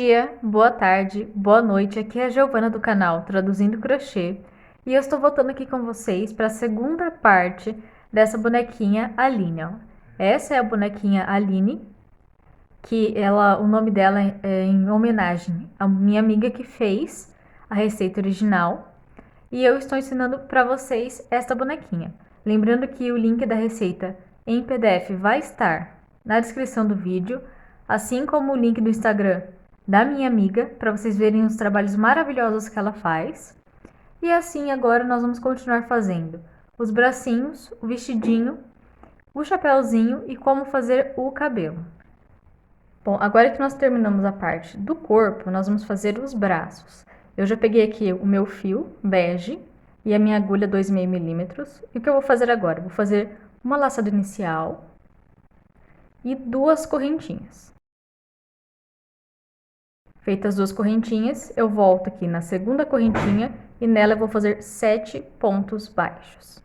dia, boa tarde, boa noite. Aqui é a Giovana do canal Traduzindo Crochê e eu estou voltando aqui com vocês para a segunda parte dessa bonequinha Aline. Ó. Essa é a bonequinha Aline, o nome dela é em homenagem à minha amiga que fez a receita original e eu estou ensinando para vocês esta bonequinha. Lembrando que o link da receita em PDF vai estar na descrição do vídeo, assim como o link do Instagram da minha amiga, para vocês verem os trabalhos maravilhosos que ela faz. E assim agora nós vamos continuar fazendo os bracinhos, o vestidinho, o chapéuzinho e como fazer o cabelo. Bom, agora que nós terminamos a parte do corpo, nós vamos fazer os braços. Eu já peguei aqui o meu fio bege e a minha agulha 2,5 milímetros. E o que eu vou fazer agora? Vou fazer uma laçada inicial e 2 correntinhas. Feitas as 2 correntinhas, eu volto aqui na segunda correntinha e nela eu vou fazer 7 pontos baixos.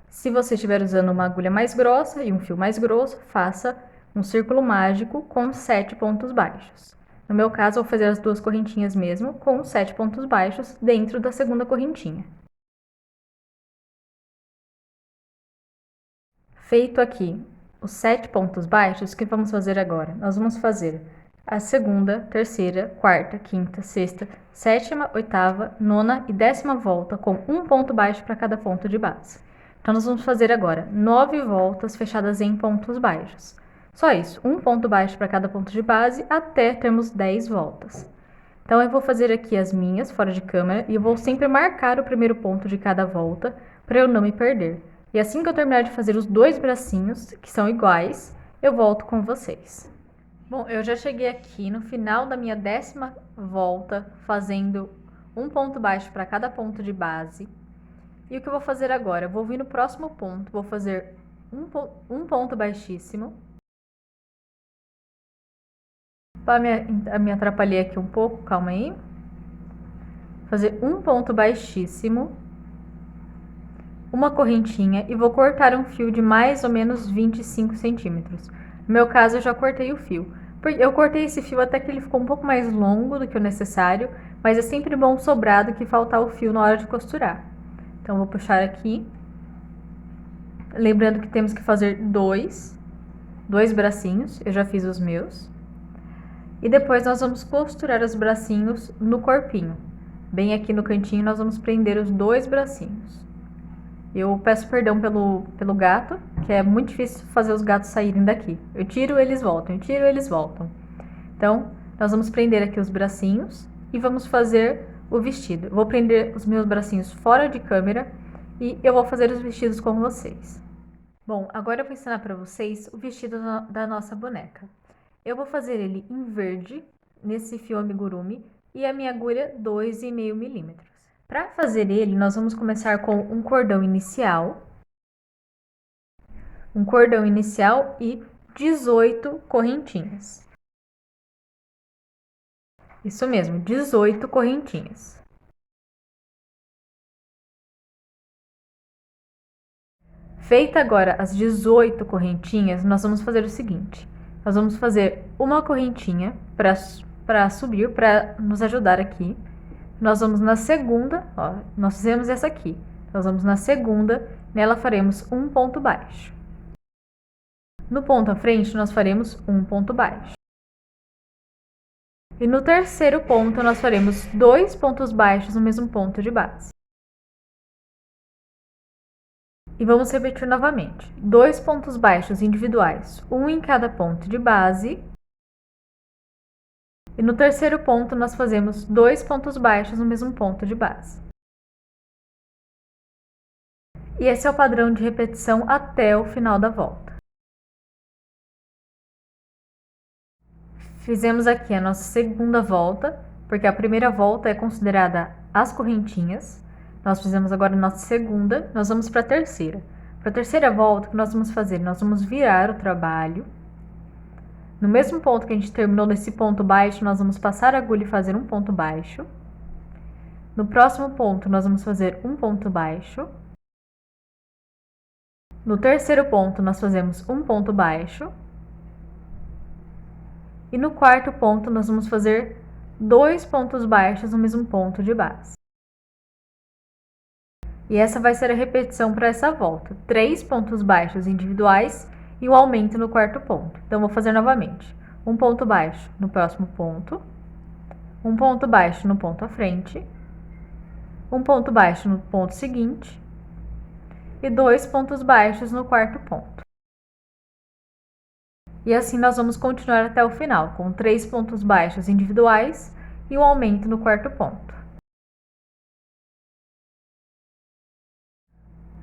Se você estiver usando uma agulha mais grossa e um fio mais grosso, faça um círculo mágico com 7 pontos baixos. No meu caso, eu vou fazer as 2 correntinhas mesmo, com 7 pontos baixos dentro da segunda correntinha. Feito aqui os 7 pontos baixos, o que vamos fazer agora? Nós vamos fazer a segunda, terceira, quarta, quinta, sexta, sétima, oitava, nona e 10ª volta com um ponto baixo para cada ponto de base. Então, nós vamos fazer agora 9 voltas fechadas em pontos baixos. Só isso, um ponto baixo para cada ponto de base até termos 10 voltas. Então, eu vou fazer aqui as minhas fora de câmera e eu vou sempre marcar o primeiro ponto de cada volta para eu não me perder. E assim que eu terminar de fazer os 2 bracinhos, que são iguais, eu volto com vocês. Bom, eu já cheguei aqui no final da minha 10ª volta, fazendo um ponto baixo para cada ponto de base. E o que eu vou fazer agora? Eu vou vir no próximo ponto, vou fazer um ponto baixíssimo. Me atrapalhei aqui um pouco, calma aí. Fazer um ponto baixíssimo, uma correntinha e vou cortar um fio de mais ou menos 25 centímetros. No meu caso, eu já cortei o fio. Eu cortei esse fio até que ele ficou um pouco mais longo do que o necessário, mas é sempre bom sobrar do que faltar o fio na hora de costurar. Então, vou puxar aqui. Lembrando que temos que fazer dois bracinhos, eu já fiz os meus. E depois nós vamos costurar os bracinhos no corpinho. Bem aqui no cantinho nós vamos prender os 2 bracinhos. Eu peço perdão pelo gato, que é muito difícil fazer os gatos saírem daqui. Eu tiro, eles voltam, eu tiro, eles voltam. Então, nós vamos prender aqui os bracinhos e vamos fazer o vestido. Eu vou prender os meus bracinhos fora de câmera e eu vou fazer os vestidos com vocês. Bom, agora eu vou ensinar para vocês o vestido da nossa boneca. Eu vou fazer ele em verde, nesse fio amigurumi, e a minha agulha 2,5 milímetros. Para fazer ele, nós vamos começar com um cordão inicial e 18 correntinhas. Isso mesmo, 18 correntinhas. Feita agora as 18 correntinhas, nós vamos fazer o seguinte. Nós vamos fazer uma correntinha para subir, para nos ajudar aqui. Nós vamos na segunda, ó, nós fizemos essa aqui. Nós vamos na segunda, nela faremos um ponto baixo. No ponto à frente, nós faremos um ponto baixo. E no terceiro ponto, nós faremos 2 pontos baixos no mesmo ponto de base. E vamos repetir novamente. 2 pontos baixos individuais, um em cada ponto de base. E no terceiro ponto, nós fazemos 2 pontos baixos no mesmo ponto de base. E esse é o padrão de repetição até o final da volta. Fizemos aqui a nossa segunda volta, porque a primeira volta é considerada as correntinhas. Nós fizemos agora a nossa segunda, nós vamos para a terceira. Para a terceira volta, o que nós vamos fazer? Nós vamos virar o trabalho. No mesmo ponto que a gente terminou nesse ponto baixo, nós vamos passar a agulha e fazer um ponto baixo. No próximo ponto, nós vamos fazer um ponto baixo. No terceiro ponto, nós fazemos um ponto baixo. E no quarto ponto, nós vamos fazer 2 pontos baixos no mesmo ponto de base. E essa vai ser a repetição para essa volta. 3 pontos baixos individuais e um aumento no quarto ponto. Então, vou fazer novamente. Um ponto baixo no próximo ponto, um ponto baixo no ponto à frente, um ponto baixo no ponto seguinte e 2 pontos baixos no quarto ponto. E assim nós vamos continuar até o final, com 3 pontos baixos individuais e um aumento no quarto ponto.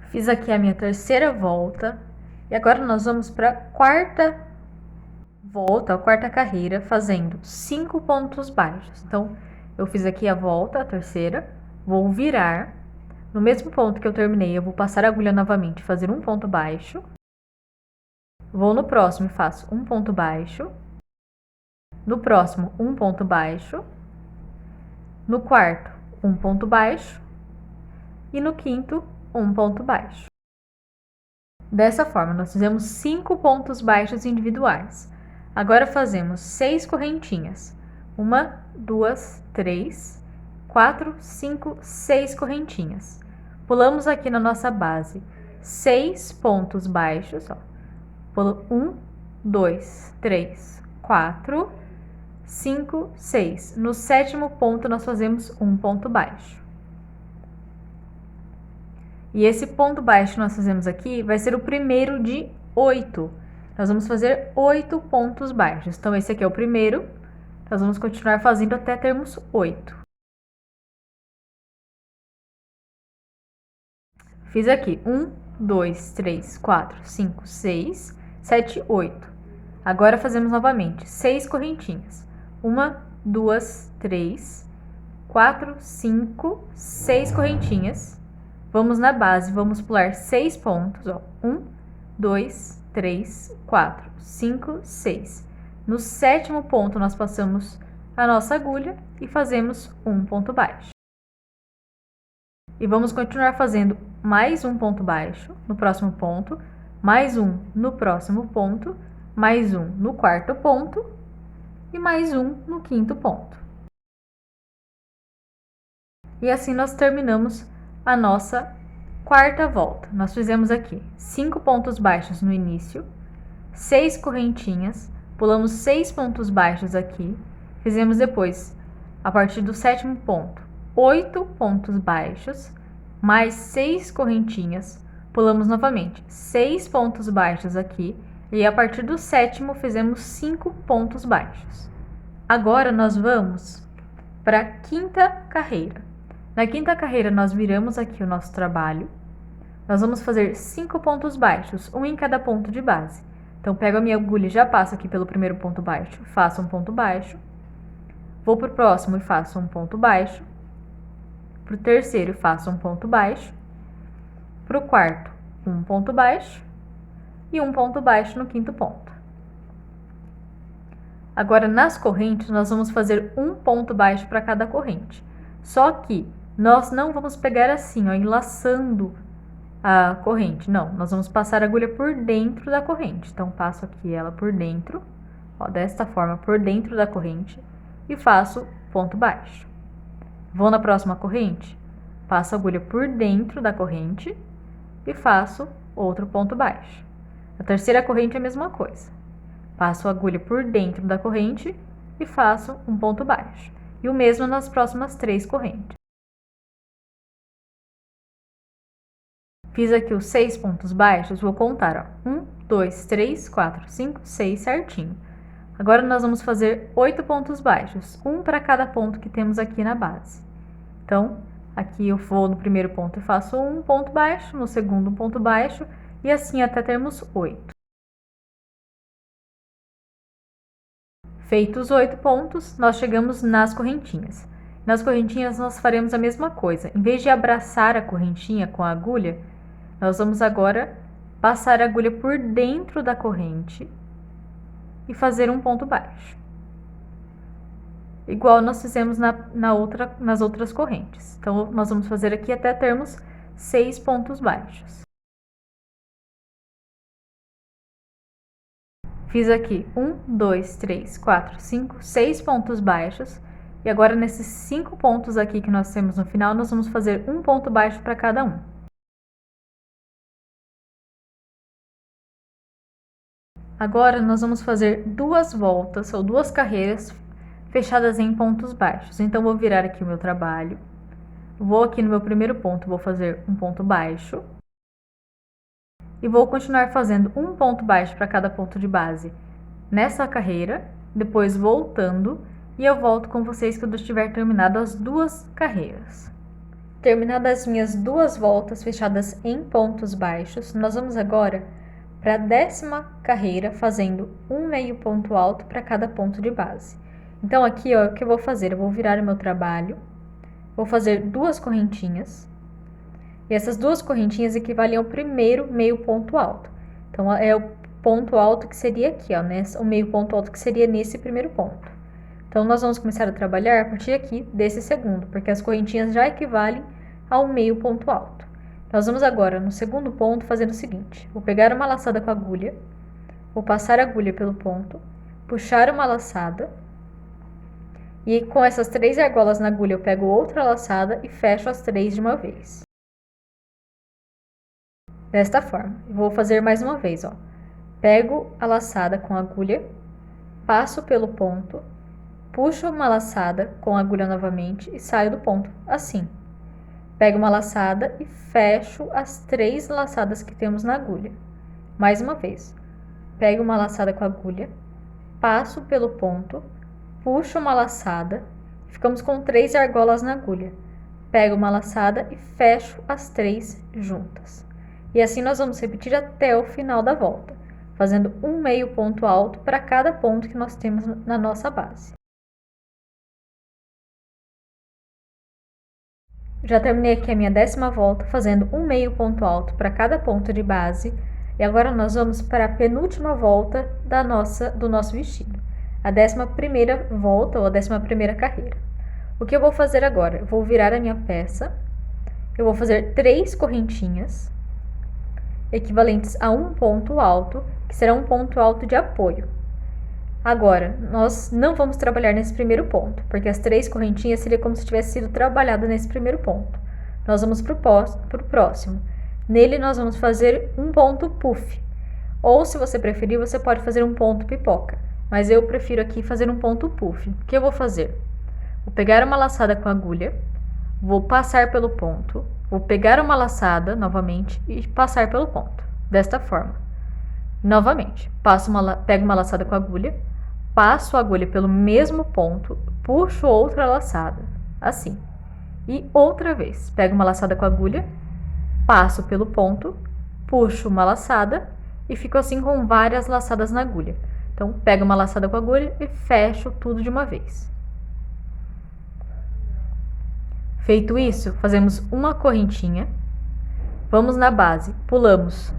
Fiz aqui a minha terceira volta e agora nós vamos para a quarta volta, a quarta carreira, fazendo 5 pontos baixos. Então, eu fiz aqui a volta, a terceira, vou virar. No mesmo ponto que eu terminei, eu vou passar a agulha novamente e fazer um ponto baixo. Vou no próximo e faço um ponto baixo. No próximo, um ponto baixo. No quarto, um ponto baixo. E no quinto, um ponto baixo. Dessa forma, nós fizemos 5 pontos baixos individuais. Agora fazemos 6 correntinhas. 1, 2, 3, 4, 5, 6 correntinhas. Pulamos aqui na nossa base 6 pontos baixos. Pulo 1, 2, 3, 4, 5, 6. No sétimo ponto, nós fazemos um ponto baixo. E esse ponto baixo que nós fazemos aqui vai ser o primeiro de 8. Nós vamos fazer 8 pontos baixos. Então, esse aqui é o primeiro. Nós vamos continuar fazendo até termos 8. Fiz aqui 1, 2, 3, 4, 5, 6, 7, 8. Agora fazemos novamente 6 correntinhas. 1, 2, 3, 4, 5, 6 correntinhas. Vamos na base, vamos pular 6 pontos, ó. 1, 2, 3, 4, 5, 6. No sétimo ponto, nós passamos a nossa agulha e fazemos um ponto baixo. E vamos continuar fazendo mais um ponto baixo no próximo ponto, mais um no próximo ponto, mais um no quarto ponto e mais um no quinto ponto. E assim nós terminamos a nossa quarta volta. Nós fizemos aqui 5 pontos baixos no início, 6 correntinhas, pulamos 6 pontos baixos aqui, fizemos depois, a partir do sétimo ponto, 8 pontos baixos, mais 6 correntinhas, pulamos novamente 6 pontos baixos aqui, e a partir do sétimo fizemos 5 pontos baixos. Agora nós vamos para a quinta carreira. Na quinta carreira, nós viramos aqui o nosso trabalho. Nós vamos fazer 5 pontos baixos, um em cada ponto de base. Então, pego a minha agulha e já passo aqui pelo primeiro ponto baixo, faço um ponto baixo. Vou para o próximo e faço um ponto baixo. Para o terceiro, faço um ponto baixo. Para o quarto, um ponto baixo. E um ponto baixo no quinto ponto. Agora, nas correntes, nós vamos fazer um ponto baixo para cada corrente. Só que nós não vamos pegar assim, ó, enlaçando a corrente. Não, nós vamos passar a agulha por dentro da corrente. Então, passo aqui ela por dentro, ó, desta forma, por dentro da corrente e faço ponto baixo. Vou na próxima corrente, passo a agulha por dentro da corrente e faço outro ponto baixo. A terceira corrente é a mesma coisa. Passo a agulha por dentro da corrente e faço um ponto baixo. E o mesmo nas próximas 3 correntes. Fiz aqui os 6 pontos baixos, vou contar, ó. 1, 2, 3, 4, 5, 6 certinho. Agora nós vamos fazer 8 pontos baixos, um para cada ponto que temos aqui na base. Então, aqui eu vou no primeiro ponto e faço um ponto baixo, no segundo um ponto baixo, e assim até termos 8. Feitos os 8 pontos, nós chegamos nas correntinhas. Nas correntinhas nós faremos a mesma coisa. Em vez de abraçar a correntinha com a agulha, nós vamos agora passar a agulha por dentro da corrente e fazer um ponto baixo. Igual nós fizemos nas outras correntes. Então, nós vamos fazer aqui até termos 6 pontos baixos. Fiz aqui 1, 2, 3, 4, 5, 6 pontos baixos. E agora, nesses 5 pontos aqui que nós temos no final, nós vamos fazer um ponto baixo para cada um. Agora, nós vamos fazer 2 voltas ou 2 carreiras fechadas em pontos baixos. Então, vou virar aqui o meu trabalho. Vou aqui no meu primeiro ponto, vou fazer um ponto baixo. E vou continuar fazendo um ponto baixo para cada ponto de base nessa carreira, depois voltando, e eu volto com vocês quando eu tiver terminado as 2 carreiras. Terminadas as minhas 2 voltas fechadas em pontos baixos, nós vamos agora para a 10ª carreira, fazendo um meio ponto alto para cada ponto de base. Então aqui, ó, o que eu vou fazer? Eu vou virar o meu trabalho, vou fazer 2 correntinhas, e essas 2 correntinhas equivalem ao primeiro meio ponto alto. Então, é o ponto alto que seria aqui, ó, né? O meio ponto alto que seria nesse primeiro ponto. Então, nós vamos começar a trabalhar a partir aqui desse segundo, porque as correntinhas já equivalem ao meio ponto alto. Nós vamos agora, no segundo ponto, fazendo o seguinte. Vou pegar uma laçada com a agulha, vou passar a agulha pelo ponto, puxar uma laçada, e com essas 3 argolas na agulha eu pego outra laçada e fecho as 3 de uma vez. Desta forma, vou fazer mais uma vez, ó. Pego a laçada com a agulha, passo pelo ponto, puxo uma laçada com a agulha novamente e saio do ponto, assim. Pego uma laçada e fecho as 3 laçadas que temos na agulha. Mais uma vez, pego uma laçada com a agulha, passo pelo ponto, puxo uma laçada, ficamos com 3 argolas na agulha. Pego uma laçada e fecho as 3 juntas. E assim nós vamos repetir até o final da volta, fazendo um meio ponto alto para cada ponto que nós temos na nossa base. Já terminei aqui a minha 10ª volta, fazendo um meio ponto alto para cada ponto de base. E agora nós vamos para a penúltima volta do nosso vestido, a 11ª volta ou a 11ª carreira. O que eu vou fazer agora? Eu vou virar a minha peça, eu vou fazer 3 correntinhas, equivalentes a um ponto alto, que será um ponto alto de apoio. Agora, nós não vamos trabalhar nesse primeiro ponto, porque as 3 correntinhas seria como se tivesse sido trabalhado nesse primeiro ponto. Nós vamos para o próximo. Nele, nós vamos fazer um ponto puff. Ou, se você preferir, você pode fazer um ponto pipoca. Mas eu prefiro aqui fazer um ponto puff. O que eu vou fazer? Vou pegar uma laçada com a agulha, vou passar pelo ponto, vou pegar uma laçada novamente e passar pelo ponto, desta forma. Novamente, pego uma laçada com a agulha, passo a agulha pelo mesmo ponto, puxo outra laçada, assim. E outra vez, pego uma laçada com a agulha, passo pelo ponto, puxo uma laçada e fico assim com várias laçadas na agulha. Então, pego uma laçada com a agulha e fecho tudo de uma vez. Feito isso, fazemos uma correntinha, vamos na base, pulamos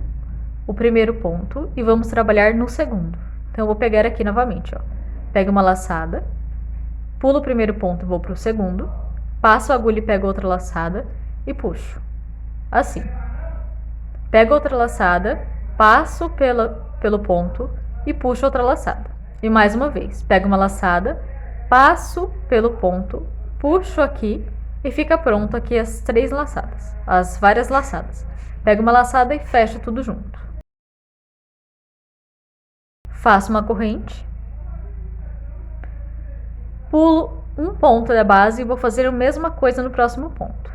o primeiro ponto e vamos trabalhar no segundo. Então, eu vou pegar aqui novamente, ó. Pego uma laçada, pulo o primeiro ponto, vou para o segundo, passo a agulha e pego outra laçada e puxo. Assim. Pego outra laçada, passo pelo ponto e puxo outra laçada. E mais uma vez, pego uma laçada, passo pelo ponto, puxo aqui e fica pronto aqui as 3 laçadas, as várias laçadas. Pego uma laçada e fecho tudo junto. Faço uma corrente, pulo um ponto da base e vou fazer a mesma coisa no próximo ponto.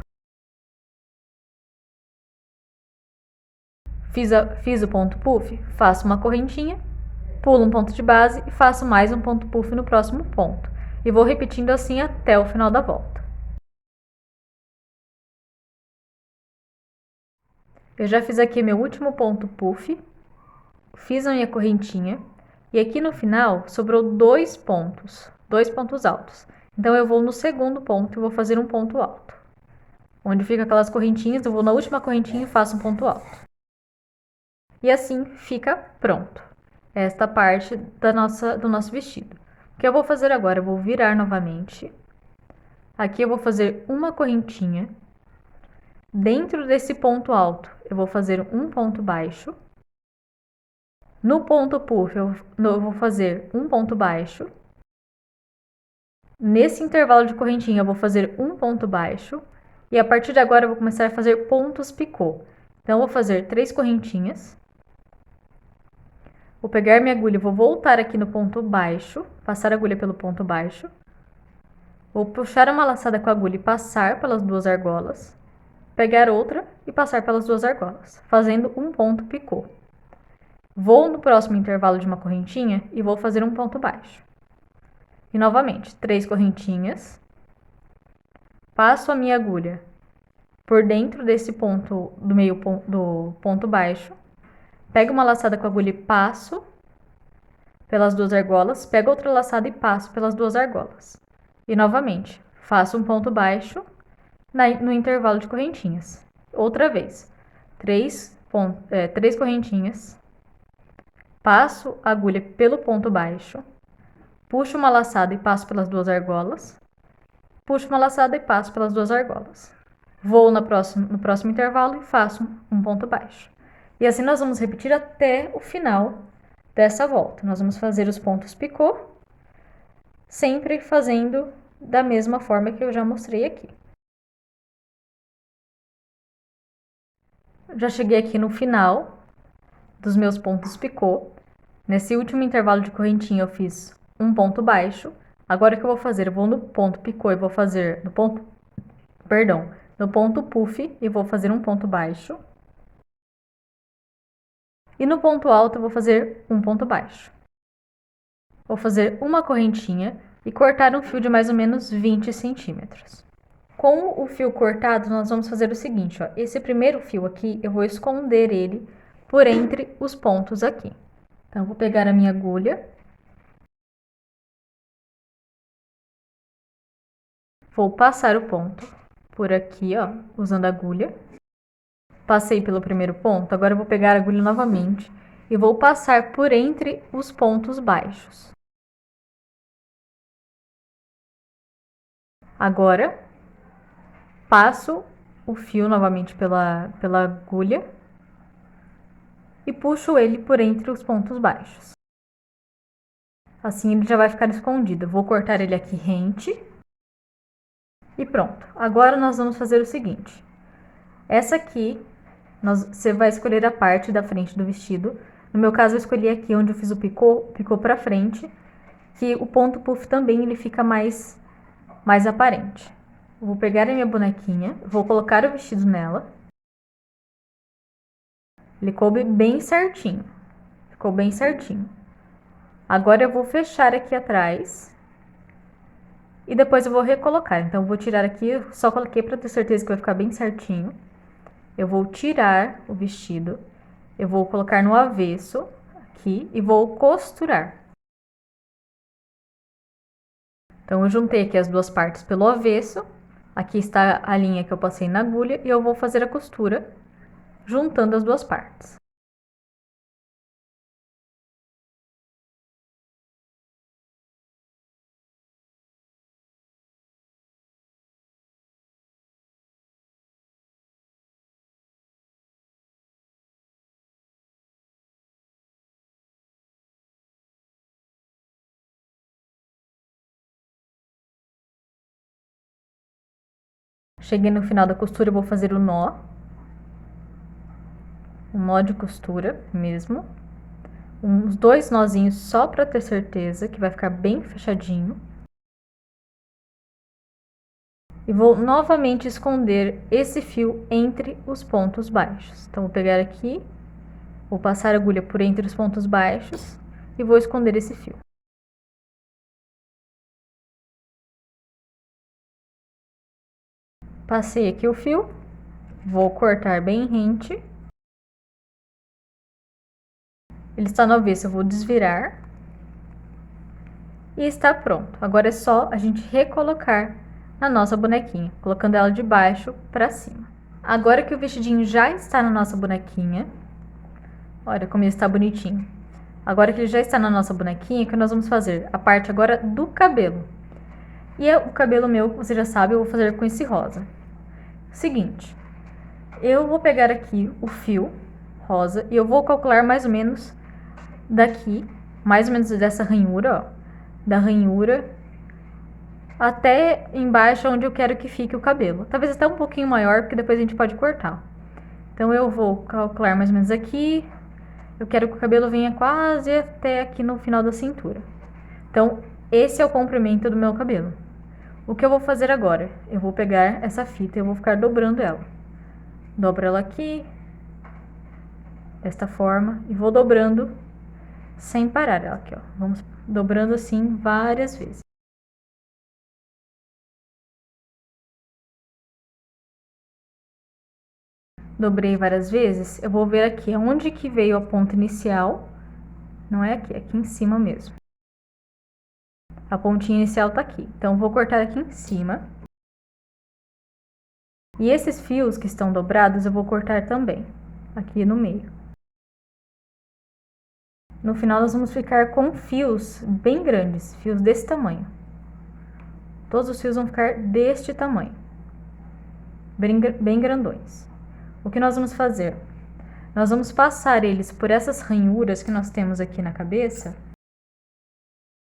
Fiz o ponto puff, faço uma correntinha, pulo um ponto de base e faço mais um ponto puff no próximo ponto. E vou repetindo assim até o final da volta. Eu já fiz aqui meu último ponto puff, fiz a minha correntinha e aqui no final sobrou 2 pontos altos. Então eu vou no segundo ponto e vou fazer um ponto alto. Onde fica aquelas correntinhas, eu vou na última correntinha e faço um ponto alto. E assim fica pronto esta parte do nosso vestido. O que eu vou fazer agora? Eu vou virar novamente. Aqui eu vou fazer uma correntinha. Dentro desse ponto alto, eu vou fazer um ponto baixo. No ponto puff, eu vou fazer um ponto baixo. Nesse intervalo de correntinha, eu vou fazer um ponto baixo. E a partir de agora, eu vou começar a fazer pontos picô. Então, eu vou fazer 3 correntinhas. Vou pegar minha agulha, vou voltar aqui no ponto baixo, passar a agulha pelo ponto baixo. Vou puxar uma laçada com a agulha e passar pelas 2 argolas. Pegar outra e passar pelas 2 argolas, fazendo um ponto picô. Vou no próximo intervalo de uma correntinha e vou fazer um ponto baixo. E novamente, 3 correntinhas. Passo a minha agulha por dentro desse ponto do meio do ponto baixo. Pego uma laçada com a agulha e passo pelas 2 argolas. Pego outra laçada e passo pelas 2 argolas. E novamente, faço um ponto baixo no intervalo de correntinhas. Outra vez, 3 correntinhas. Passo a agulha pelo ponto baixo. Puxo uma laçada e passo pelas 2 argolas. Puxo uma laçada e passo pelas 2 argolas. Vou no próximo intervalo e faço um ponto baixo. E assim nós vamos repetir até o final dessa volta. Nós vamos fazer os pontos picô, sempre fazendo da mesma forma que eu já mostrei aqui. Já cheguei aqui no final dos meus pontos picô. Nesse último intervalo de correntinha eu fiz um ponto baixo. Agora o que eu vou fazer? Eu vou no ponto picô e vou fazer no ponto puff e vou fazer um ponto baixo. E no ponto alto eu vou fazer um ponto baixo. Vou fazer uma correntinha e cortar um fio de mais ou menos 20 centímetros. Com o fio cortado, nós vamos fazer o seguinte, ó. Esse primeiro fio aqui, eu vou esconder ele por entre os pontos aqui. Então, eu vou pegar a minha agulha. Vou passar o ponto por aqui, ó, usando a agulha. Passei pelo primeiro ponto, agora eu vou pegar a agulha novamente e vou passar por entre os pontos baixos. Agora, passo o fio novamente pela agulha e puxo ele por entre os pontos baixos. Assim ele já vai ficar escondido. Vou cortar ele aqui rente. E pronto. Agora nós vamos fazer o seguinte. Essa aqui, você vai escolher a parte da frente do vestido. No meu caso, eu escolhi aqui onde eu fiz o picô pra frente, que o ponto puff também ele fica mais aparente. Eu vou pegar a minha bonequinha, vou colocar o vestido nela. Ele coube bem certinho. Ficou bem certinho. Agora eu vou fechar aqui atrás. E depois eu vou recolocar. Então, eu vou tirar aqui, só coloquei para ter certeza que vai ficar bem certinho. Eu vou tirar o vestido. Eu vou colocar no avesso aqui e vou costurar. Então, eu juntei aqui as 2 partes pelo avesso. Aqui está a linha que eu passei na agulha e eu vou fazer a costura juntando as 2 partes. Cheguei no final da costura, eu vou fazer o nó. Um nó de costura mesmo. Uns 2 nozinhos só para ter certeza que vai ficar bem fechadinho. E vou novamente esconder esse fio entre os pontos baixos. Então, vou pegar aqui, vou passar a agulha por entre os pontos baixos e vou esconder esse fio. Passei aqui o fio, vou cortar bem rente. Ele está no avesso, eu vou desvirar. E está pronto. Agora é só a gente recolocar na nossa bonequinha, colocando ela de baixo para cima. Agora que o vestidinho já está na nossa bonequinha, olha como ele está bonitinho. Agora que ele já está na nossa bonequinha, o que nós vamos fazer? A parte agora do cabelo. E o cabelo meu, você já sabe, eu vou fazer com esse rosa. Seguinte, eu vou pegar aqui o fio rosa e eu vou calcular mais ou menos daqui, mais ou menos dessa ranhura, ó, da ranhura até embaixo onde eu quero que fique o cabelo. Talvez até um pouquinho maior, porque depois a gente pode cortar. Então eu vou calcular mais ou menos aqui. Eu quero que o cabelo venha quase até aqui no final da cintura. Então, esse é o comprimento do meu cabelo. O que eu vou fazer agora? Eu vou pegar essa fita e eu vou ficar dobrando ela. Dobro ela aqui, desta forma, e vou dobrando sem parar ela aqui, ó. Vamos dobrando assim várias vezes. Dobrei várias vezes, eu vou ver aqui onde que veio a ponta inicial. Não é aqui, é aqui em cima mesmo. A pontinha inicial tá aqui. Então, eu vou cortar aqui em cima. E esses fios que estão dobrados, eu vou cortar também, aqui no meio. No final, nós vamos ficar com fios bem grandes, fios desse tamanho. Todos os fios vão ficar deste tamanho, bem grandões. O que nós vamos fazer? Nós vamos passar eles por essas ranhuras que nós temos aqui na cabeça.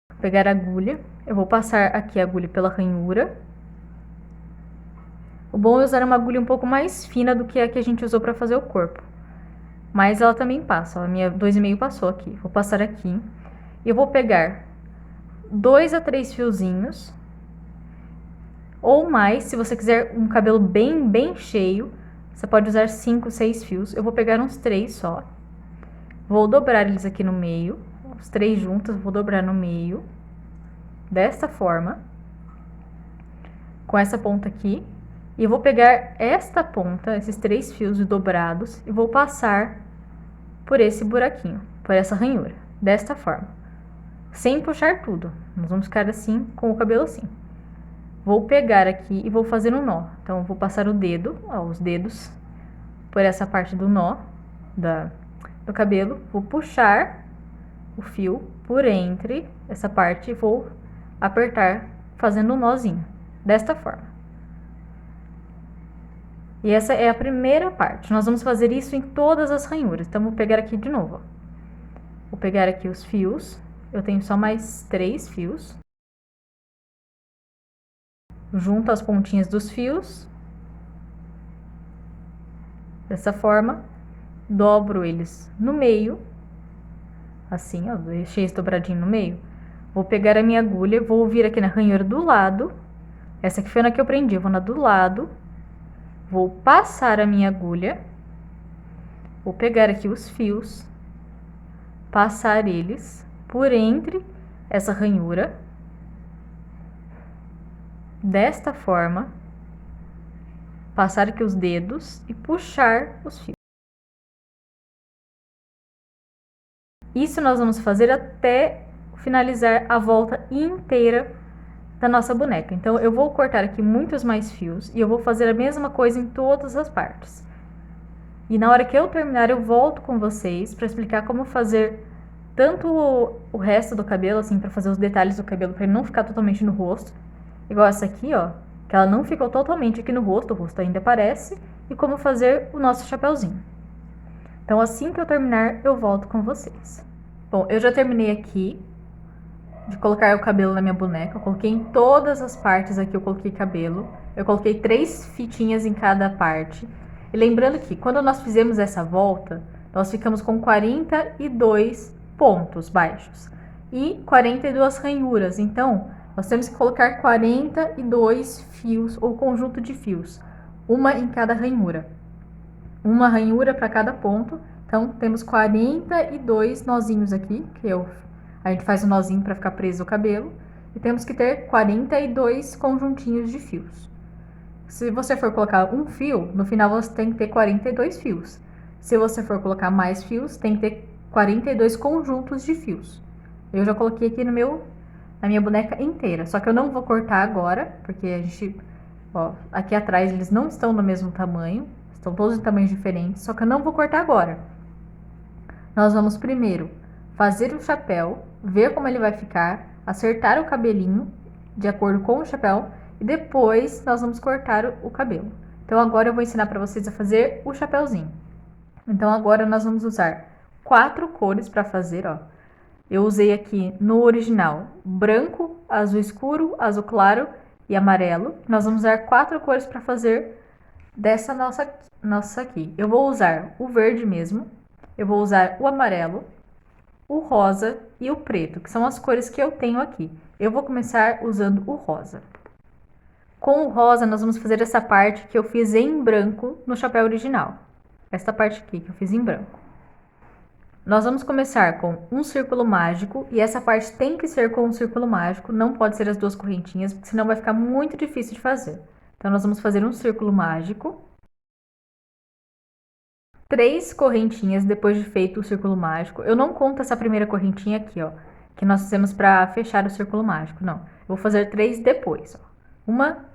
Vou pegar a agulha, eu vou passar aqui a agulha pela ranhura. O bom é usar uma agulha um pouco mais fina do que a que a gente usou para fazer o corpo. Mas ela também passa, a minha 2,5 passou aqui. Vou passar aqui e eu vou pegar 2 a 3 fiozinhos. Ou mais, se você quiser um cabelo bem cheio, você pode usar 5, 6 fios. Eu vou pegar uns 3 só. Vou dobrar eles aqui no meio, os 3 juntos, vou dobrar no meio, desta forma, com essa ponta aqui. E eu vou pegar esta ponta, esses 3 fios dobrados, e vou passar por esse buraquinho, por essa ranhura, desta forma. Sem puxar tudo, nós vamos ficar assim, com o cabelo assim. Vou pegar aqui e vou fazer um nó. Então, eu vou passar o dedo, ó, os dedos, por essa parte do nó do cabelo. Vou puxar o fio por entre essa parte e vou apertar fazendo um nozinho, desta forma. E essa é a primeira parte. Nós vamos fazer isso em todas as ranhuras. Então, vou pegar aqui de novo, ó. Vou pegar aqui os fios. Eu tenho só mais 3 fios. Junto as pontinhas dos fios. Dessa forma. Dobro eles no meio. Assim, ó. Deixei esse dobradinho no meio. Vou pegar a minha agulha. Vou vir aqui na ranhura do lado. Essa aqui foi na que eu prendi. Eu vou na do lado. Vou passar a minha agulha. Vou pegar aqui os fios. Passar eles por entre essa ranhura. Desta forma. Passar aqui os dedos e puxar os fios. Isso nós vamos fazer até finalizar a volta inteira da nossa boneca. Então, eu vou cortar aqui muitos mais fios e eu vou fazer a mesma coisa em todas as partes. E na hora que eu terminar, eu volto com vocês para explicar como fazer tanto o resto do cabelo, assim, para fazer os detalhes do cabelo, para ele não ficar totalmente no rosto. Igual essa aqui, ó, que ela não ficou totalmente aqui no rosto, o rosto ainda aparece. E como fazer o nosso chapéuzinho. Então, assim que eu terminar, eu volto com vocês. Bom, eu já terminei aqui de colocar o cabelo na minha boneca. Eu coloquei em todas as partes aqui, eu coloquei cabelo. Eu coloquei 3 fitinhas em cada parte. E lembrando que quando nós fizemos essa volta, nós ficamos com 42 pontos baixos e 42 ranhuras. Então, nós temos que colocar 42 fios ou conjunto de fios, uma em cada ranhura. Uma ranhura para cada ponto. Então, temos 42 nozinhos aqui, que a gente faz o nozinho para ficar preso o cabelo. E temos que ter 42 conjuntinhos de fios. Se você for colocar um fio, no final você tem que ter 42 fios. Se você for colocar mais fios, tem que ter 42 conjuntos de fios. Eu já coloquei aqui na minha boneca inteira. Só que eu não vou cortar agora, porque a gente... Ó, aqui atrás eles não estão no mesmo tamanho. Estão todos em tamanhos diferentes, só que eu não vou cortar agora. Nós vamos primeiro fazer o chapéu, ver como ele vai ficar, acertar o cabelinho de acordo com o chapéu e depois nós vamos cortar o cabelo. Então agora eu vou ensinar para vocês a fazer o chapéuzinho. Então agora nós vamos usar 4 cores para fazer, ó. Eu usei aqui no original branco, azul escuro, azul claro e amarelo. Nós vamos usar 4 cores para fazer dessa nossa aqui. Eu vou usar o verde mesmo, eu vou usar o amarelo, o rosa e o preto, que são as cores que eu tenho aqui. Eu vou começar usando o rosa. Com o rosa, nós vamos fazer essa parte que eu fiz em branco no chapéu original. Esta parte aqui que eu fiz em branco. Nós vamos começar com um círculo mágico, e essa parte tem que ser com um círculo mágico, não pode ser as 2 correntinhas, porque senão vai ficar muito difícil de fazer. Então, nós vamos fazer um círculo mágico, 3 correntinhas depois de feito o círculo mágico. Eu não conto essa primeira correntinha aqui, ó, que nós fizemos para fechar o círculo mágico, não. Eu vou fazer 3 depois, ó. 1,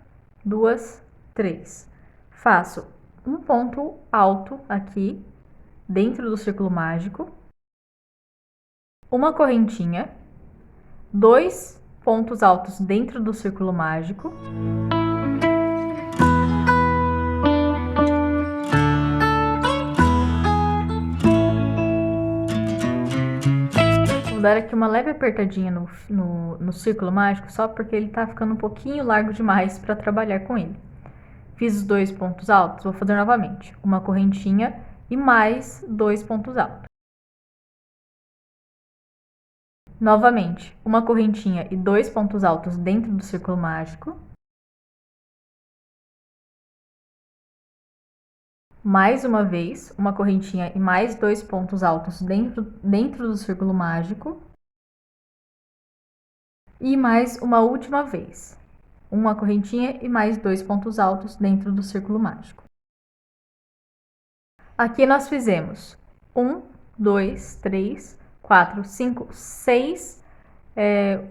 2, 3. Faço um ponto alto aqui, dentro do círculo mágico, uma correntinha, 2 pontos altos dentro do círculo mágico, vou dar aqui uma leve apertadinha no círculo mágico, só porque ele tá ficando um pouquinho largo demais para trabalhar com ele. Fiz os 2 pontos altos, vou fazer novamente uma correntinha e mais 2 pontos altos. Novamente, uma correntinha e 2 pontos altos dentro do círculo mágico. Mais uma vez, uma correntinha e mais 2 pontos altos dentro do círculo mágico. E mais uma última vez, uma correntinha e mais 2 pontos altos dentro do círculo mágico. Aqui nós fizemos 1, 2, 3, 4, 5, 6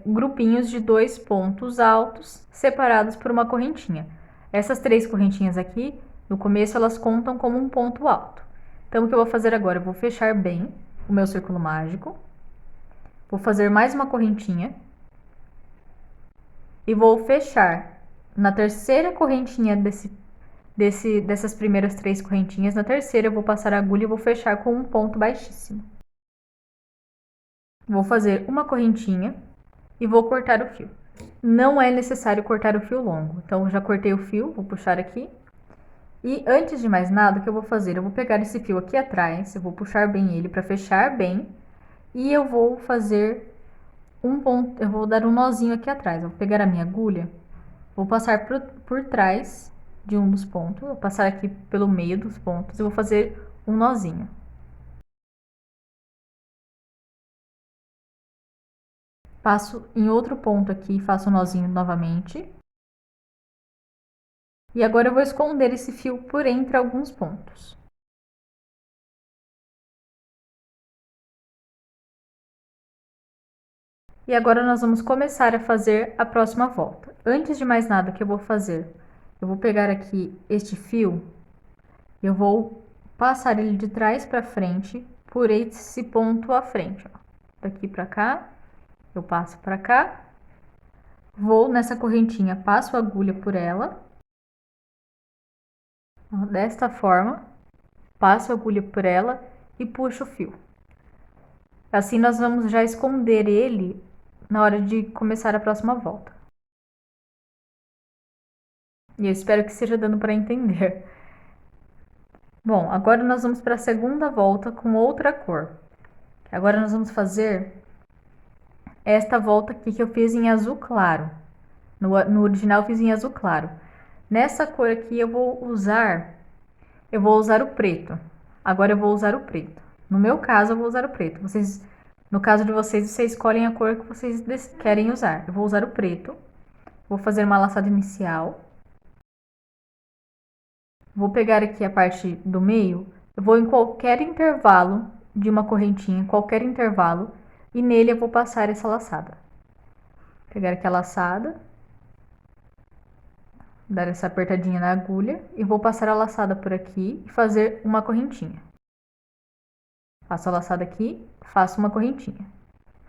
grupinhos de 2 pontos altos separados por uma correntinha. Essas 3 correntinhas aqui, no começo, elas contam como um ponto alto. Então, o que eu vou fazer agora? Eu vou fechar bem o meu círculo mágico, vou fazer mais uma correntinha e vou fechar na terceira correntinha dessas primeiras 3 correntinhas. Na terceira, eu vou passar a agulha e vou fechar com um ponto baixíssimo. Vou fazer uma correntinha e vou cortar o fio. Não é necessário cortar o fio longo, então eu já cortei o fio, vou puxar aqui. E antes de mais nada, o que eu vou fazer? Eu vou pegar esse fio aqui atrás, eu vou puxar bem ele para fechar bem, e eu vou fazer um ponto, eu vou dar um nozinho aqui atrás. Eu vou pegar a minha agulha, vou passar por trás de um dos pontos, vou passar aqui pelo meio dos pontos e vou fazer um nozinho. Passo em outro ponto aqui, faço um nozinho novamente. E agora eu vou esconder esse fio por entre alguns pontos. E agora nós vamos começar a fazer a próxima volta. Antes de mais nada, o que eu vou fazer? Eu vou pegar aqui este fio, eu vou passar ele de trás para frente por esse ponto à frente, ó. Daqui para cá, eu passo para cá, vou nessa correntinha, passo a agulha por ela, ó, desta forma, passo a agulha por ela e puxo o fio. Assim nós vamos já esconder ele na hora de começar a próxima volta. E eu espero que esteja dando para entender. Bom, agora nós vamos para a segunda volta com outra cor. Agora nós vamos fazer esta volta aqui que eu fiz em azul claro. No original eu fiz em azul claro. Nessa cor aqui eu vou usar o preto. Agora eu vou usar o preto. No meu caso eu vou usar o preto. No caso de vocês, vocês escolhem a cor que vocês querem usar. Eu vou usar o preto. Vou fazer uma laçada inicial. Vou pegar aqui a parte do meio. Eu vou em qualquer intervalo de uma correntinha, qualquer intervalo, e nele eu vou passar essa laçada. Pegar aqui a laçada, dar essa apertadinha na agulha e vou passar a laçada por aqui e fazer uma correntinha. Faço a laçada aqui, faço uma correntinha.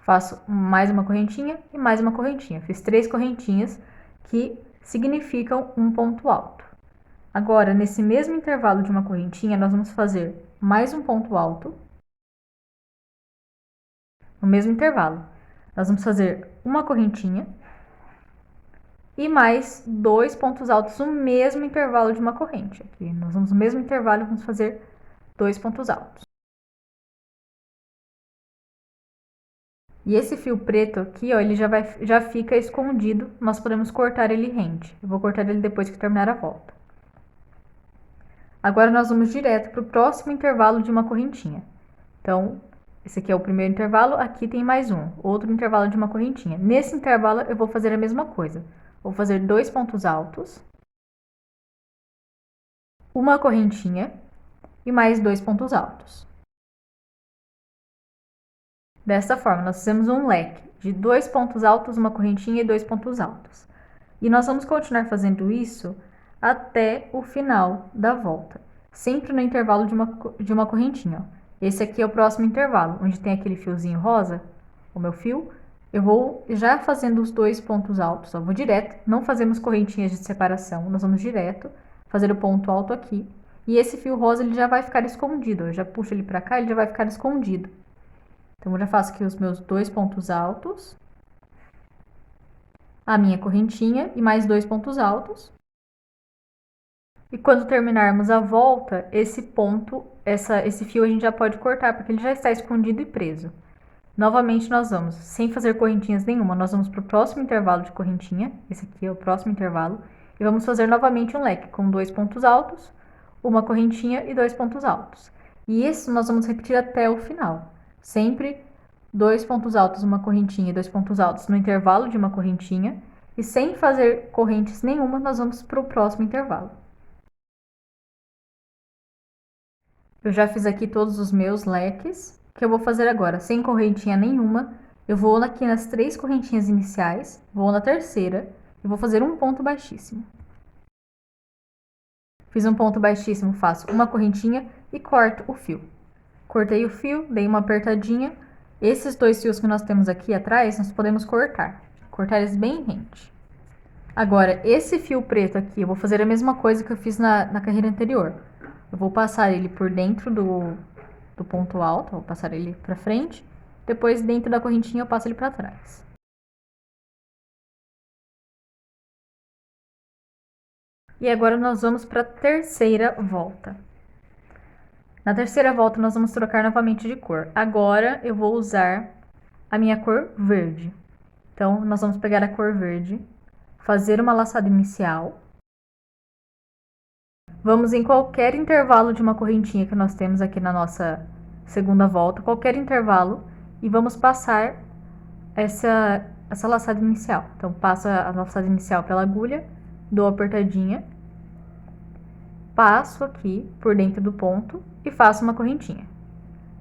Faço mais uma correntinha e mais uma correntinha. Fiz 3 correntinhas que significam um ponto alto. Agora, nesse mesmo intervalo de uma correntinha, nós vamos fazer mais um ponto alto, no mesmo intervalo. Nós vamos fazer uma correntinha e mais 2 pontos altos no mesmo intervalo de uma corrente. Aqui nós vamos no mesmo intervalo, vamos fazer 2 pontos altos. E esse fio preto aqui, ó, ele já fica escondido, nós podemos cortar ele rente. Eu vou cortar ele depois que terminar a volta. Agora nós vamos direto para o próximo intervalo de uma correntinha. Então, esse aqui é o primeiro intervalo, aqui tem mais um, outro intervalo de uma correntinha. Nesse intervalo eu vou fazer a mesma coisa. Vou fazer 2 pontos altos, uma correntinha e mais 2 pontos altos. Dessa forma, nós fizemos um leque de 2 pontos altos, uma correntinha e 2 pontos altos. E nós vamos continuar fazendo isso até o final da volta, sempre no intervalo de uma correntinha. Ó. Esse aqui é o próximo intervalo, onde tem aquele fiozinho rosa, o meu fio. Eu vou já fazendo os 2 pontos altos, ó, vou direto, não fazemos correntinhas de separação, nós vamos direto fazer o ponto alto aqui. E esse fio rosa ele já vai ficar escondido, eu já puxo ele para cá, ele já vai ficar escondido. Então, eu já faço aqui os meus 2 pontos altos, a minha correntinha e mais 2 pontos altos. E quando terminarmos a volta, esse fio a gente já pode cortar, porque ele já está escondido e preso. Novamente, nós vamos, sem fazer correntinhas nenhuma, nós vamos para o próximo intervalo de correntinha, esse aqui é o próximo intervalo, e vamos fazer novamente um leque com 2 pontos altos, uma correntinha e 2 pontos altos. E isso nós vamos repetir até o final. Sempre 2 pontos altos, uma correntinha e 2 pontos altos no intervalo de uma correntinha. E sem fazer correntes nenhuma, nós vamos para o próximo intervalo. Eu já fiz aqui todos os meus leques, que eu vou fazer agora sem correntinha nenhuma. Eu vou aqui nas 3 correntinhas iniciais, vou na terceira e vou fazer um ponto baixíssimo. Fiz um ponto baixíssimo, faço uma correntinha e corto o fio. Cortei o fio, dei uma apertadinha. Esses 2 fios que nós temos aqui atrás, nós podemos cortar eles bem rente. Agora, esse fio preto aqui, eu vou fazer a mesma coisa que eu fiz na carreira anterior. Eu vou passar ele por dentro do ponto alto, vou passar ele para frente. Depois, dentro da correntinha, eu passo ele para trás. E agora, nós vamos para a terceira volta. Na terceira volta, nós vamos trocar novamente de cor. Agora, eu vou usar a minha cor verde. Então, nós vamos pegar a cor verde, fazer uma laçada inicial. Vamos em qualquer intervalo de uma correntinha que nós temos aqui na nossa segunda volta, qualquer intervalo, e vamos passar essa laçada inicial. Então, passo a laçada inicial pela agulha, dou apertadinha, passo aqui por dentro do ponto e faço uma correntinha.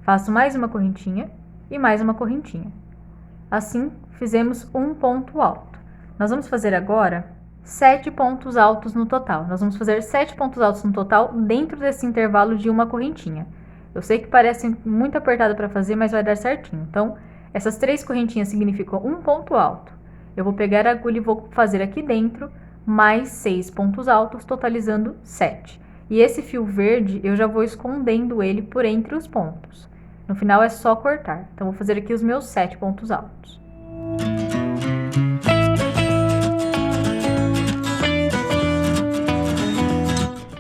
Faço mais uma correntinha e mais uma correntinha. Assim, fizemos um ponto alto. Nós vamos fazer agora 7 pontos altos no total. Nós vamos fazer 7 pontos altos no total dentro desse intervalo de uma correntinha. Eu sei que parece muito apertado para fazer, mas vai dar certinho. Então, essas 3 correntinhas significam um ponto alto. Eu vou pegar a agulha e vou fazer aqui dentro mais 6 pontos altos, totalizando 7. E esse fio verde, eu já vou escondendo ele por entre os pontos. No final é só cortar. Então, vou fazer aqui os meus 7 pontos altos.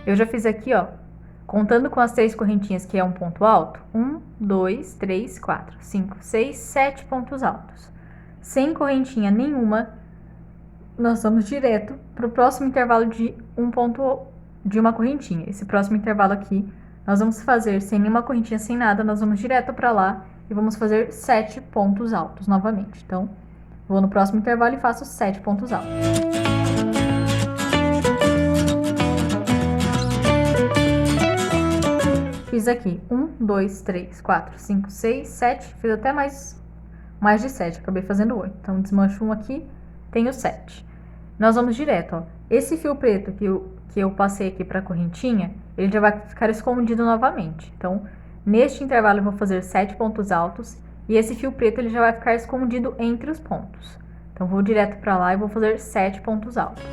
Eu já fiz aqui, ó, contando com as 3 correntinhas, que é um ponto alto, 1, 2, 3, 4, 5, 6, 7 pontos altos. Sem correntinha nenhuma, nós vamos direto para o próximo intervalo de uma correntinha. Esse próximo intervalo aqui, nós vamos fazer sem nenhuma correntinha, sem nada, nós vamos direto para lá e vamos fazer 7 pontos altos novamente. Então, vou no próximo intervalo e faço 7 pontos altos. Fiz aqui 1, 2, 3, 4, 5, 6, 7, fiz até mais de 7, acabei fazendo 8. Então, desmancho um aqui, tenho 7. Nós vamos direto, ó. Esse fio preto que eu passei aqui para a correntinha, ele já vai ficar escondido novamente. Então, neste intervalo eu vou fazer 7 pontos altos e esse fio preto ele já vai ficar escondido entre os pontos. Então, vou direto para lá e vou fazer 7 pontos altos.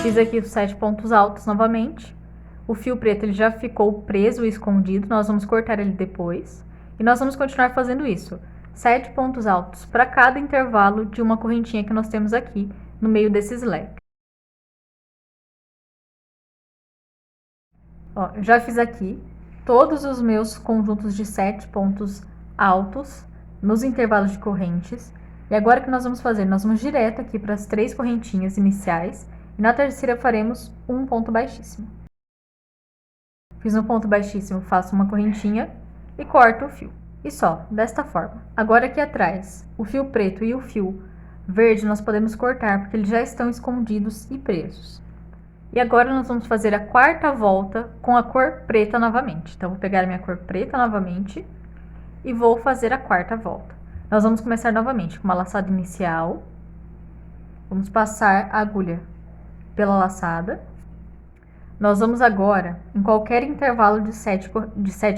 Fiz aqui os 7 pontos altos novamente. O fio preto ele já ficou preso e escondido, nós vamos cortar ele depois. E nós vamos continuar fazendo isso. 7 pontos altos para cada intervalo de uma correntinha que nós temos aqui no meio desse slack. Ó, eu já fiz aqui todos os meus conjuntos de 7 pontos altos nos intervalos de correntes. E agora o que nós vamos fazer? Nós vamos direto aqui para as 3 correntinhas iniciais. E na terceira faremos um ponto baixíssimo. Fiz um ponto baixíssimo, faço uma correntinha e corto o fio. E só, desta forma. Agora aqui atrás, o fio preto e o fio verde nós podemos cortar, porque eles já estão escondidos e presos. E agora nós vamos fazer a quarta volta com a cor preta novamente. Então, vou pegar a minha cor preta novamente e vou fazer a quarta volta. Nós vamos começar novamente com uma laçada inicial. Vamos passar a agulha pela laçada. Nós vamos agora em qualquer intervalo de 7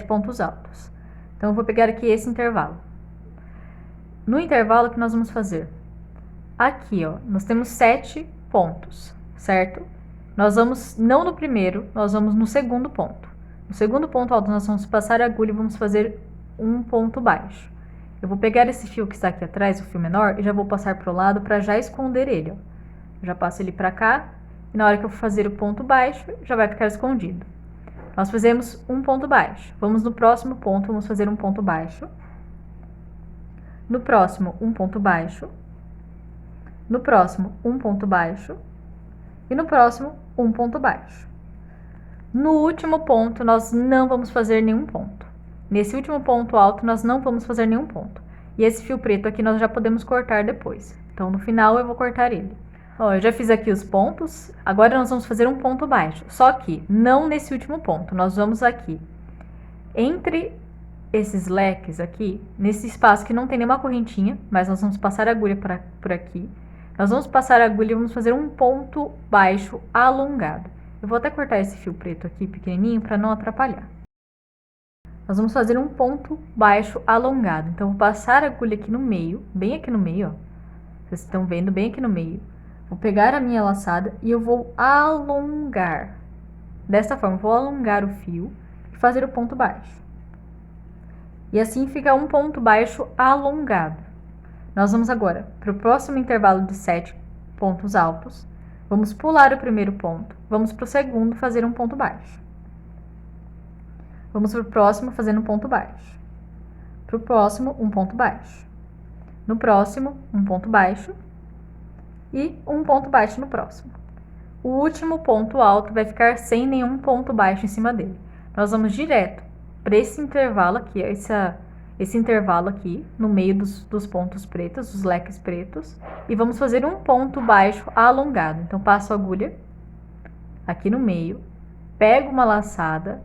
pontos altos. Então, eu vou pegar aqui esse intervalo. No intervalo que nós vamos fazer? Aqui, ó, nós temos 7 pontos, certo? Nós vamos, não no primeiro, nós vamos no segundo ponto. No segundo ponto alto, nós vamos passar a agulha e vamos fazer um ponto baixo. Eu vou pegar esse fio que está aqui atrás, o fio menor, e já vou passar para o lado para já esconder ele, ó. Eu já passo ele para cá, e na hora que eu for fazer o ponto baixo, já vai ficar escondido. Nós fizemos um ponto baixo. Vamos no próximo ponto, vamos fazer um ponto baixo. No próximo, um ponto baixo. No próximo, um ponto baixo. E no próximo, um ponto baixo. No último ponto, nós não vamos fazer nenhum ponto. Nesse último ponto alto, nós não vamos fazer nenhum ponto. E esse fio preto aqui nós já podemos cortar depois. Então, no final, eu vou cortar ele. Ó, eu já fiz aqui os pontos. Agora, nós vamos fazer um ponto baixo. Só que não nesse último ponto. Nós vamos aqui. Entre esses leques aqui, nesse espaço que não tem nenhuma correntinha, mas nós vamos passar a agulha por aqui. Nós vamos passar a agulha e vamos fazer um ponto baixo alongado. Eu vou até cortar esse fio preto aqui pequenininho para não atrapalhar. Nós vamos fazer um ponto baixo alongado. Então, vou passar a agulha aqui no meio, bem aqui no meio, ó. Vocês estão vendo bem aqui no meio. Vou pegar a minha laçada e eu vou alongar. Desta forma, vou alongar o fio e fazer o ponto baixo. E assim fica um ponto baixo alongado. Nós vamos agora para o próximo intervalo de 7 pontos altos. Vamos pular o primeiro ponto. Vamos para o segundo fazer um ponto baixo. Vamos para o próximo fazendo um ponto baixo. Para o próximo, um ponto baixo. No próximo, um ponto baixo. E um ponto baixo no próximo. O último ponto alto vai ficar sem nenhum ponto baixo em cima dele. Nós vamos direto para esse intervalo aqui, esse intervalo aqui, no meio dos pontos pretos, dos leques pretos, e vamos fazer um ponto baixo alongado. Então, passo a agulha aqui no meio, pego uma laçada,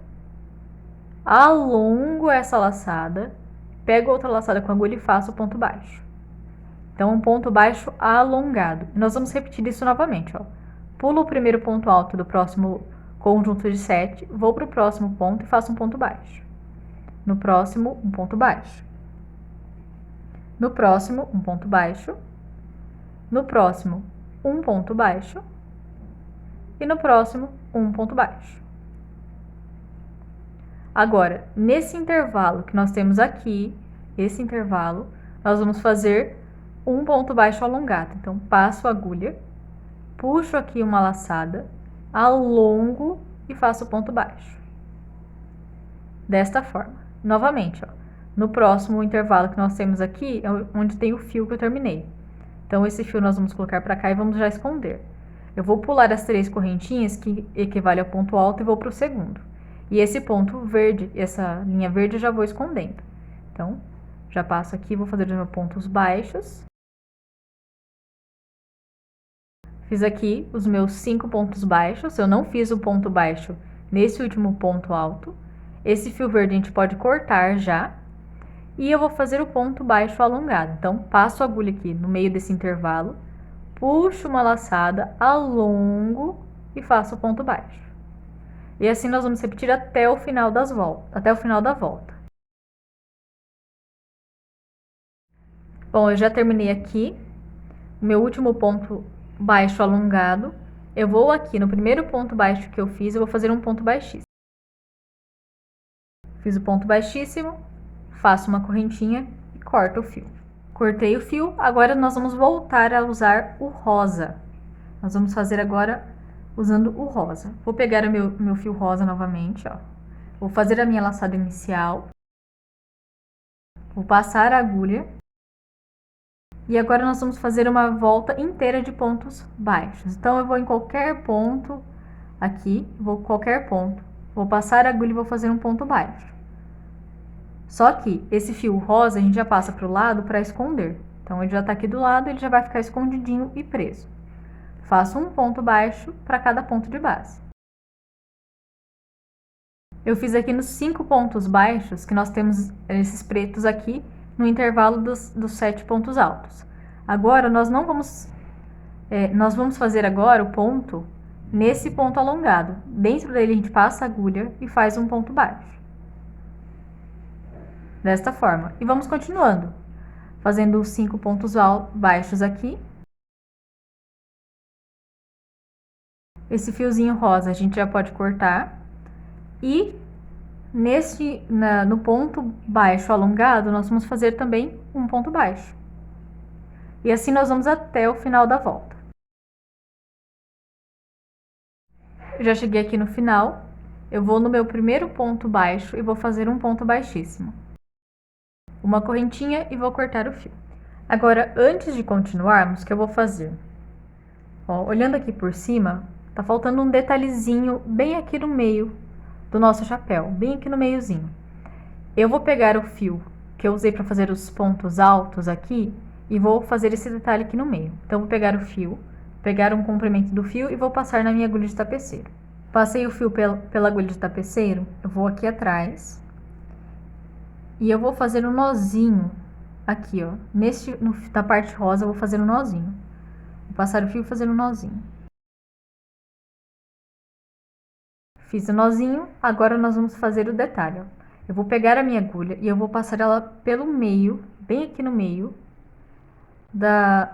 alongo essa laçada, pego outra laçada com a agulha e faço o ponto baixo. Então, um ponto baixo alongado. Nós vamos repetir isso novamente, ó. Pulo o primeiro ponto alto do próximo conjunto de 7, vou para o próximo ponto e faço um ponto baixo. No próximo, um ponto baixo. No próximo, um ponto baixo. No próximo, um ponto baixo. E no próximo, um ponto baixo. Agora, nesse intervalo que nós temos aqui, esse intervalo, nós vamos fazer um ponto baixo alongado. Então, passo a agulha, puxo aqui uma laçada, alongo e faço o ponto baixo. Desta forma. Novamente, ó, no próximo intervalo que nós temos aqui, é onde tem o fio que eu terminei. Então, esse fio nós vamos colocar para cá e vamos já esconder. Eu vou pular as 3 correntinhas, que equivale ao ponto alto, e vou para o segundo. E esse ponto verde, essa linha verde, eu já vou escondendo. Então, já passo aqui, vou fazer os meus pontos baixos. Fiz aqui os meus 5 pontos baixos. Eu não fiz o ponto baixo nesse último ponto alto. Esse fio verde a gente pode cortar já. E eu vou fazer o ponto baixo alongado. Então, passo a agulha aqui no meio desse intervalo, puxo uma laçada, alongo e faço o ponto baixo. E assim nós vamos repetir até o final da volta. Bom, eu já terminei aqui o meu último ponto baixo alongado eu vou aqui no primeiro ponto baixo que eu fiz, eu vou fazer um ponto baixíssimo. Fiz o ponto baixíssimo, faço uma correntinha e corto o fio. Cortei o fio, agora nós vamos voltar a usar o rosa. Nós vamos fazer agora usando o rosa. Vou pegar o meu fio rosa novamente, ó. Vou fazer a minha laçada inicial. Vou passar a agulha. E agora nós vamos fazer uma volta inteira de pontos baixos. Então, eu vou em qualquer ponto aqui, vou qualquer ponto. Vou passar a agulha e vou fazer um ponto baixo. Só que esse fio rosa a gente já passa para o lado para esconder. Então, ele já está aqui do lado, ele já vai ficar escondidinho e preso. Faço um ponto baixo para cada ponto de base. Eu fiz aqui nos 5 pontos baixos, que nós temos esses pretos aqui, no intervalo dos 7 pontos altos. Agora, nós vamos fazer agora o ponto nesse ponto alongado. Dentro dele a gente passa a agulha e faz um ponto baixo. Desta forma. E vamos continuando, fazendo os 5 pontos baixos aqui. Esse fiozinho rosa a gente já pode cortar. E no ponto baixo alongado, nós vamos fazer também um ponto baixo. E assim nós vamos até o final da volta. Eu já cheguei aqui no final, eu vou no meu primeiro ponto baixo e vou fazer um ponto baixíssimo. Uma correntinha e vou cortar o fio. Agora, antes de continuarmos, o que eu vou fazer? Ó, olhando aqui por cima, tá faltando um detalhezinho bem aqui no meio do nosso chapéu, bem aqui no meiozinho. Eu vou pegar o fio que eu usei para fazer os pontos altos aqui e vou fazer esse detalhe aqui no meio. Então, vou pegar o fio, pegar um comprimento do fio e vou passar na minha agulha de tapeceiro. Passei o fio pela agulha de tapeceiro, eu vou aqui atrás e eu vou fazer um nozinho aqui, ó. Na parte rosa, eu vou fazer um nozinho. Vou passar o fio e fazer um nozinho. Fiz o nozinho, agora nós vamos fazer o detalhe, ó. Eu vou pegar a minha agulha e eu vou passar ela pelo meio, bem aqui no meio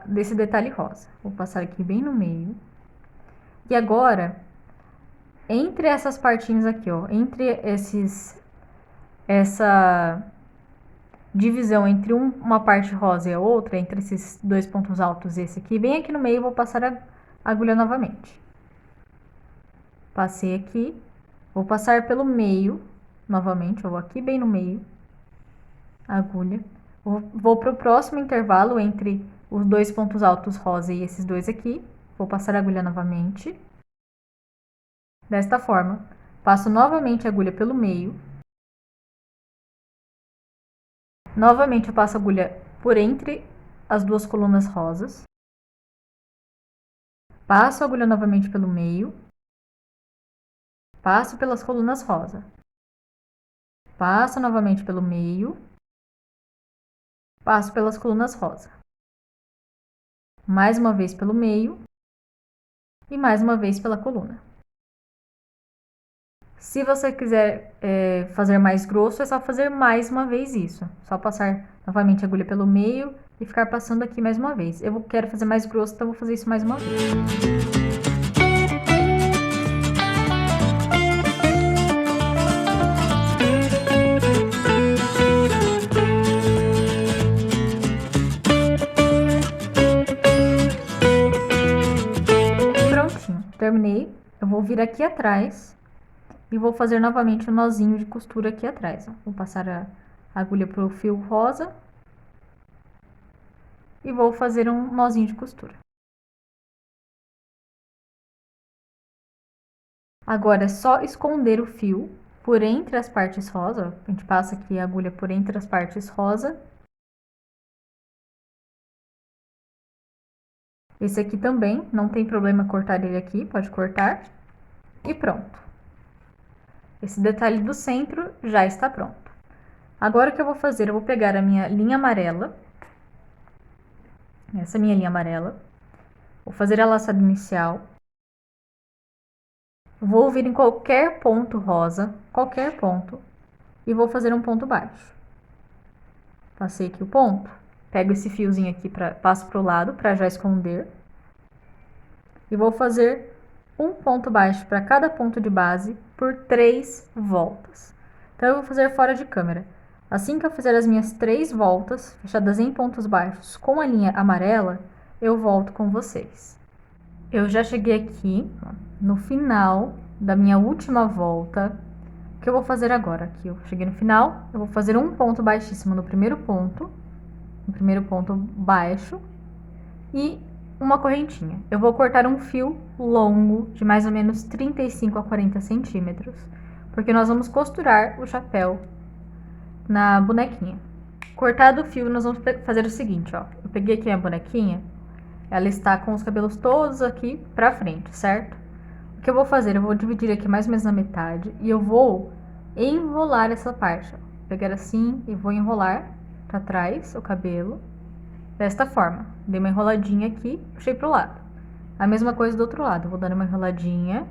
desse detalhe rosa. Vou passar aqui bem no meio. E agora, entre essas partinhas aqui, ó, entre essa divisão entre uma parte rosa e a outra, entre esses 2 pontos altos e esse aqui, bem aqui no meio, eu vou passar a agulha novamente. Passei aqui, vou passar pelo meio novamente, eu vou aqui bem no meio, a agulha. Vou para o próximo intervalo entre os 2 pontos altos rosa e esses 2 aqui, vou passar a agulha novamente. Desta forma, passo novamente a agulha pelo meio. Novamente eu passo a agulha por entre as 2 colunas rosas. Passo a agulha novamente pelo meio. Passo pelas colunas rosa. Passo novamente pelo meio. Passo pelas colunas rosa. Mais uma vez pelo meio. E mais uma vez pela coluna. Se você quiser fazer mais grosso, é só fazer mais uma vez isso. Só passar novamente a agulha pelo meio e ficar passando aqui mais uma vez. Eu quero fazer mais grosso, então vou fazer isso mais uma vez. Prontinho, terminei. Eu vou vir aqui atrás e vou fazer novamente um nozinho de costura aqui atrás. Ó. Vou passar a agulha pro fio rosa e vou fazer um nozinho de costura. Agora é só esconder o fio por entre as partes rosa. A gente passa aqui a agulha por entre as partes rosa. Esse aqui também, não tem problema cortar ele aqui, pode cortar. E pronto. Esse detalhe do centro já está pronto. Agora o que eu vou fazer? Eu vou pegar a minha linha amarela. Essa minha linha amarela. Vou fazer a laçada inicial. Vou vir em qualquer ponto rosa, qualquer ponto, e vou fazer um ponto baixo. Passei aqui o ponto. Pego esse fiozinho aqui, passo pro lado para já esconder. E vou fazer um ponto baixo para cada ponto de base por 3 voltas. Então eu vou fazer fora de câmera. Assim que eu fizer as minhas 3 voltas, fechadas em pontos baixos com a linha amarela, eu volto com vocês. Eu já cheguei aqui no final da minha última volta. O que eu vou fazer agora? Aqui eu cheguei no final, eu vou fazer um ponto baixíssimo no primeiro ponto baixo, e uma correntinha. Eu vou cortar um fio longo de mais ou menos 35 a 40 centímetros, porque nós vamos costurar o chapéu na bonequinha. Cortado o fio, nós vamos fazer o seguinte, ó. Eu peguei aqui a bonequinha, ela está com os cabelos todos aqui pra frente, certo? O que eu vou fazer? Eu vou dividir aqui mais ou menos na metade e eu vou enrolar essa parte, ó. Pegar assim e vou enrolar pra trás o cabelo desta forma. Dei uma enroladinha aqui, puxei pro lado. A mesma coisa do outro lado, vou dando uma enroladinha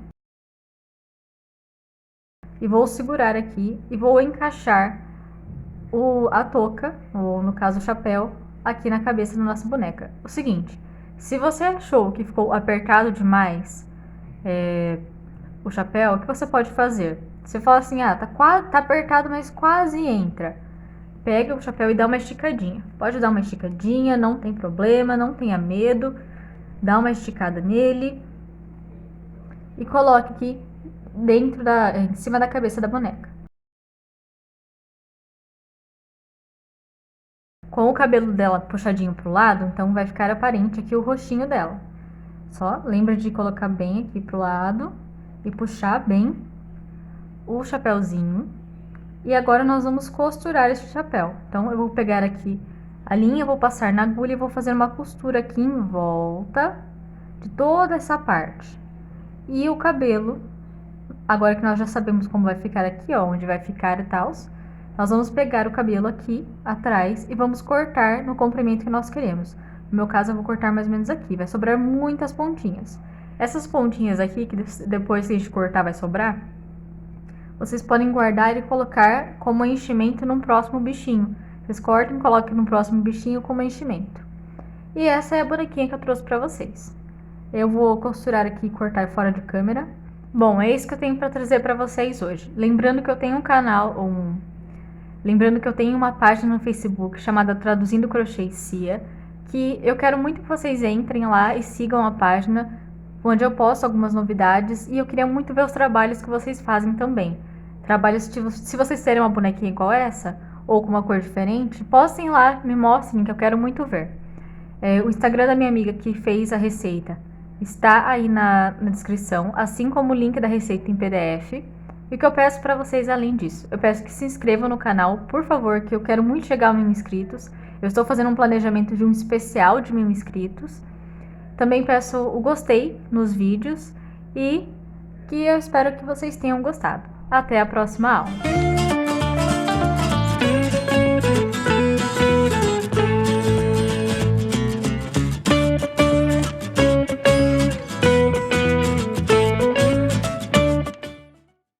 e vou segurar aqui e vou encaixar a touca, ou no caso o chapéu, aqui na cabeça da nossa boneca. O seguinte, se você achou que ficou apertado demais o chapéu, o que você pode fazer? Você fala assim, tá apertado, mas quase entra. Pega o chapéu e dá uma esticadinha. Pode dar uma esticadinha, não tem problema, não tenha medo. Dá uma esticada nele e coloque aqui em cima da cabeça da boneca. Com o cabelo dela puxadinho pro lado, então vai ficar aparente aqui o rostinho dela. Só lembra de colocar bem aqui pro lado e puxar bem o chapéuzinho. E agora nós vamos costurar esse chapéu. Então eu vou pegar aqui a linha, vou passar na agulha e vou fazer uma costura aqui em volta de toda essa parte. E o cabelo, agora que nós já sabemos como vai ficar aqui, ó, onde vai ficar e tal, nós vamos pegar o cabelo aqui atrás e vamos cortar no comprimento que nós queremos. No meu caso, eu vou cortar mais ou menos aqui, vai sobrar muitas pontinhas. Essas pontinhas aqui, que depois que a gente cortar vai sobrar, vocês podem guardar e colocar como enchimento num próximo bichinho. Vocês cortam e colocam no próximo bichinho como enchimento. E essa é a bonequinha que eu trouxe pra vocês. Eu vou costurar aqui e cortar fora de câmera. Bom, é isso que eu tenho pra trazer pra vocês hoje. Lembrando que eu tenho um canal, lembrando que eu tenho uma página no Facebook chamada Traduzindo Crochê e Cia, que eu quero muito que vocês entrem lá e sigam a página, onde eu posto algumas novidades, e eu queria muito ver os trabalhos que vocês fazem também. Trabalhos, se vocês terem uma bonequinha igual essa, ou com uma cor diferente, postem lá, me mostrem, que eu quero muito ver. O Instagram da minha amiga que fez a receita está aí na descrição, assim como o link da receita em PDF. E o que eu peço para vocês além disso? Eu peço que se inscrevam no canal, por favor, que eu quero muito chegar a 1000 inscritos. Eu estou fazendo um planejamento de um especial de 1000 inscritos. Também peço o gostei nos vídeos e que eu espero que vocês tenham gostado. Até a próxima aula!